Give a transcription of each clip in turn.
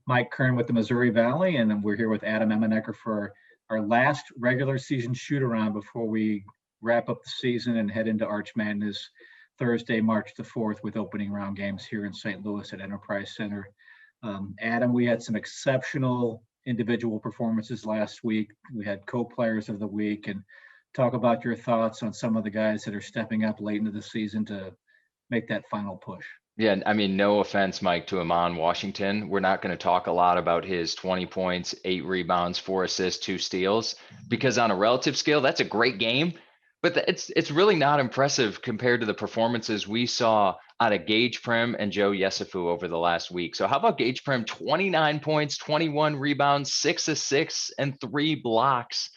Mike Kern with the Missouri Valley, and then we're here with Adam Emenecker for our last regular season shoot-around before we wrap up the season and head into Arch Madness Thursday, March the 4th, with opening round games here in St. Louis at Enterprise Center. Adam, we had some exceptional individual performances last week. We had co-players of the week, and talk about your thoughts on some of the guys that are stepping up late into the season to make that final push. Yeah, I mean, no offense, Mike, to Amon Washington. We're not going to talk a lot about his 20 points, 8 rebounds, 4 assists, 2 steals, because on a relative scale, that's a great game. But it's really not impressive compared to the performances we saw out of Gage Prim and Joe Yesufu over the last week. So how about Gage Prim? 29 points, 21 rebounds, 6 assists, and 3 blocks.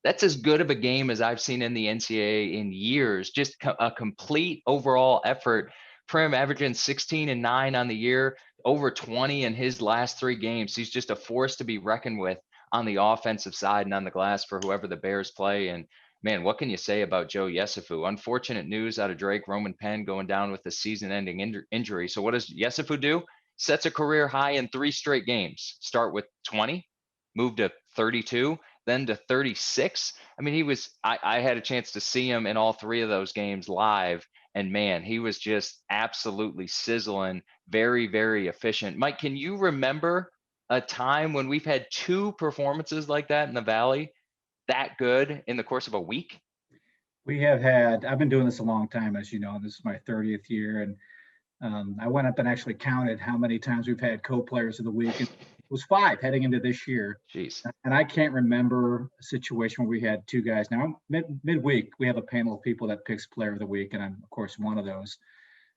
That's as good of a game as I've seen in the NCAA in years. Just a complete overall effort. Prim averaging 16 and 9 on the year, over 20 in his last 3 games. He's just a force to be reckoned with on the offensive side and on the glass for whoever the Bears play. And man, what can you say about Joe Yesufu? Unfortunate news out of Drake, Roman Penn going down with a season-ending injury. So what does Yesufu do? Sets a career high in 3 straight games. Start with 20, move to 32, then to 36. I mean, I had a chance to see him in all 3 of those games live. And man, he was just absolutely sizzling, very, very efficient. Mike, can you remember a time when we've had 2 performances like that in the Valley that good in the course of a week? I've been doing this a long time, as you know, this is my 30th year. And I went up and actually counted how many times we've had co-players of the week. It was 5 heading into this year. Jeez. And I can't remember a situation where we had 2 guys. Now, midweek, we have a panel of people that picks player of the week, and I'm, of course, one of those.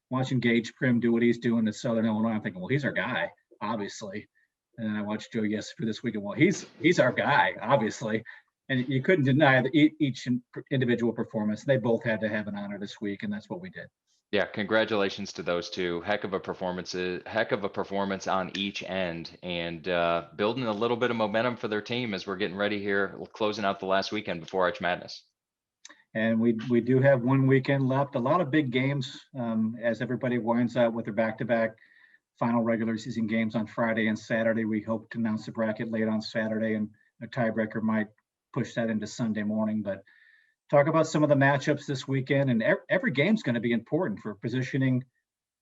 Watching Gage Prim do what he's doing at Southern Illinois, I'm thinking, well, he's our guy, obviously. And then I watched Joe Yesufu this week, and well, he's our guy, obviously. And you couldn't deny each individual performance. They both had to have an honor this week, and that's what we did. Yeah, congratulations to those 2. Heck of a performance on each end, and building a little bit of momentum for their team as we're getting ready here, closing out the last weekend before Arch Madness. And we do have 1 weekend left. A lot of big games as everybody winds up with their back-to-back final regular season games on Friday and Saturday. We hope to announce the bracket late on Saturday, and a tiebreaker might push that into Sunday morning. But talk about some of the matchups this weekend, and every game's going to be important for positioning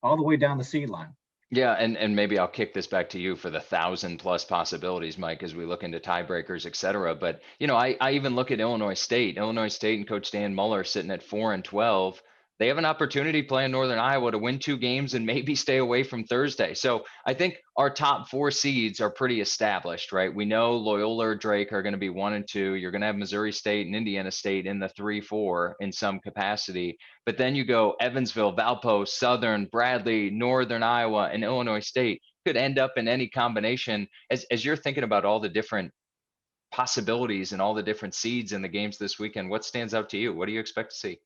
all the way down the seed line. Yeah, and maybe I'll kick this back to you for the 1,000+ possibilities, Mike, as we look into tiebreakers, et cetera. But, you know, I even look at Illinois State and Coach Dan Muller sitting at 4-12. They have an opportunity playing Northern Iowa to win 2 games and maybe stay away from Thursday. So I think our top 4 seeds are pretty established, right? We know Loyola or Drake are going to be 1 and 2. You're going to have Missouri State and Indiana State in the 3-4 in some capacity. But then you go Evansville, Valpo, Southern, Bradley, Northern Iowa, and Illinois State could end up in any combination. As you're thinking about all the different possibilities and all the different seeds in the games this weekend, what stands out to you? What do you expect to see?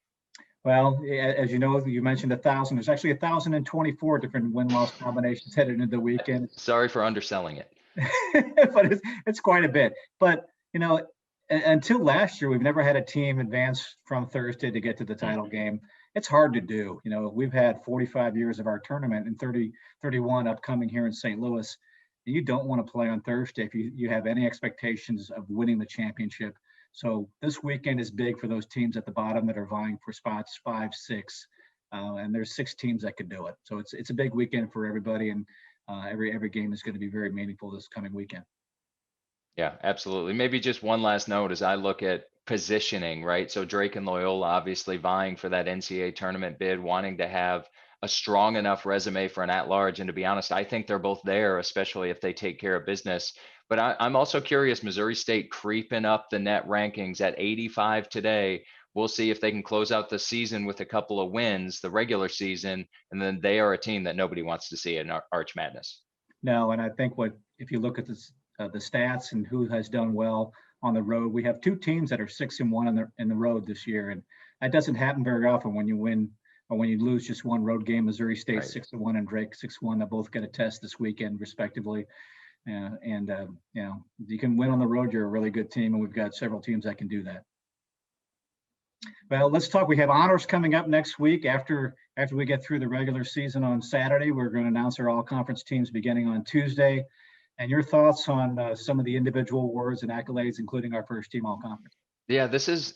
Well, as you know, you mentioned 1,000. There's actually 1,024 different win-loss combinations headed into the weekend. Sorry for underselling it. But it's quite a bit. But, you know, until last year, we've never had a team advance from Thursday to get to the title game. It's hard to do. You know, we've had 45 years of our tournament and 31 upcoming here in St. Louis. You don't want to play on Thursday if you have any expectations of winning the championship. So this weekend is big for those teams at the bottom that are vying for spots 5, 6, and there's 6 teams that could do it. So it's a big weekend for everybody, and every game is going to be very meaningful this coming weekend. Yeah, absolutely. Maybe just one last note as I look at positioning, right? So Drake and Loyola obviously vying for that NCAA tournament bid, wanting to have a strong enough resume for an at-large. And to be honest, I think they're both there, especially if they take care of business. But I'm also curious, Missouri State creeping up the net rankings at 85 today. We'll see if they can close out the season with a couple of wins, the regular season, and then they are a team that nobody wants to see in Arch Madness. No, and I think if you look at this, the stats and who has done well on the road, we have 2 teams that are 6-1 in the road this year, and that doesn't happen very often when you win or when you lose just one road game. Missouri State 6-1 and Drake 6-1. They both get a test this weekend, respectively. You know, you can win on the road. You're a really good team, and we've got several teams that can do that. Well, let's talk. We have honors coming up next week. After we get through the regular season on Saturday, we're going to announce our all-conference teams beginning on Tuesday. And your thoughts on some of the individual awards and accolades, including our first team all conference? Yeah, this is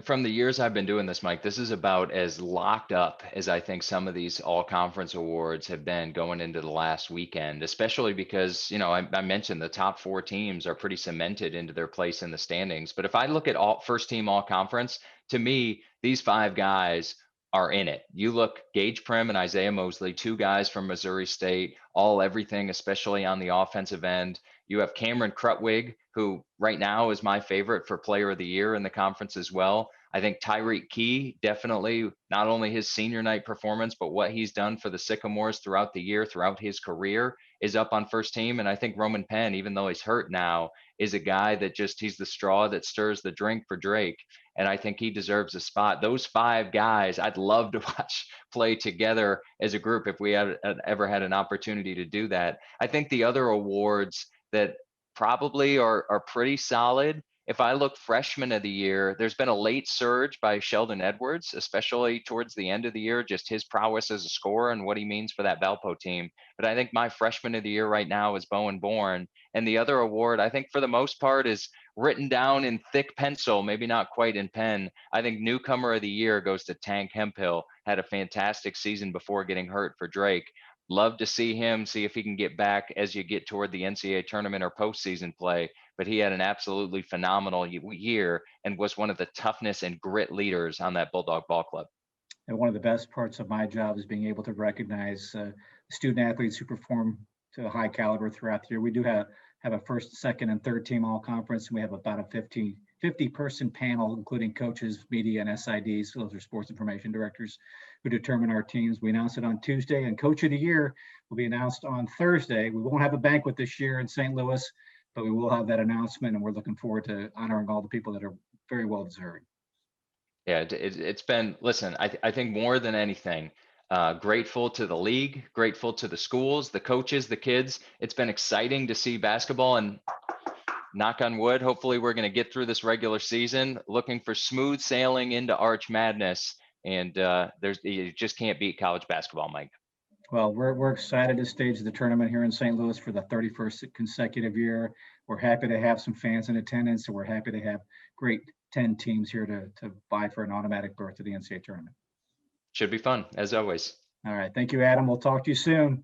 from the years I've been doing this, Mike. This is about as locked up as I think some of these all conference awards have been going into the last weekend, especially because, I mentioned the top 4 teams are pretty cemented into their place in the standings. But if I look at all first team all conference, to me, these 5 guys are in it. You look, Gage Prim and Isaiah Mosley, 2 guys from Missouri State, all everything, especially on the offensive end. You have Cameron Krutwig, who right now is my favorite for player of the year in the conference as well. I think Tyreek Key, definitely not only his senior night performance, but what he's done for the Sycamores throughout the year, throughout his career, is up on first team. And I think Roman Penn, even though he's hurt now, is a guy that he's the straw that stirs the drink for Drake. And I think he deserves a spot. Those 5 guys, I'd love to watch play together as a group if we had ever had an opportunity to do that. I think the other awards that probably are pretty solid. If I look freshman of the year, there's been a late surge by Sheldon Edwards, especially towards the end of the year, just his prowess as a scorer and what he means for that Valpo team. But I think my freshman of the year right now is Bowen Bourne. And the other award, I think for the most part, is written down in thick pencil, maybe not quite in pen. I think newcomer of the year goes to Tank Hemphill. Had a fantastic season before getting hurt for Drake. Love to see him, see if he can get back as you get toward the NCAA tournament or postseason play. But he had an absolutely phenomenal year and was one of the toughness and grit leaders on that Bulldog Ball Club. And one of the best parts of my job is being able to recognize student athletes who perform to a high caliber throughout the year. We do have a first, second, and third team all conference, and we have about a 50-person panel, including coaches, media, and SIDs. So those are sports information directors who determine our teams. We announce it on Tuesday, and Coach of the Year will be announced on Thursday. We won't have a banquet this year in St. Louis, but we will have that announcement, and we're looking forward to honoring all the people that are very well deserving. Yeah, it's been, listen, I think more than anything, grateful to the league, grateful to the schools, the coaches, the kids. It's been exciting to see basketball, and knock on wood, hopefully we're going to get through this regular season, looking for smooth sailing into Arch Madness. And you just can't beat college basketball, Mike. Well, we're excited to stage the tournament here in St. Louis for the 31st consecutive year. We're happy to have some fans in attendance, and we're happy to have great 10 teams here to vie for an automatic berth to the NCAA tournament. Should be fun, as always. All right. Thank you, Adam. We'll talk to you soon.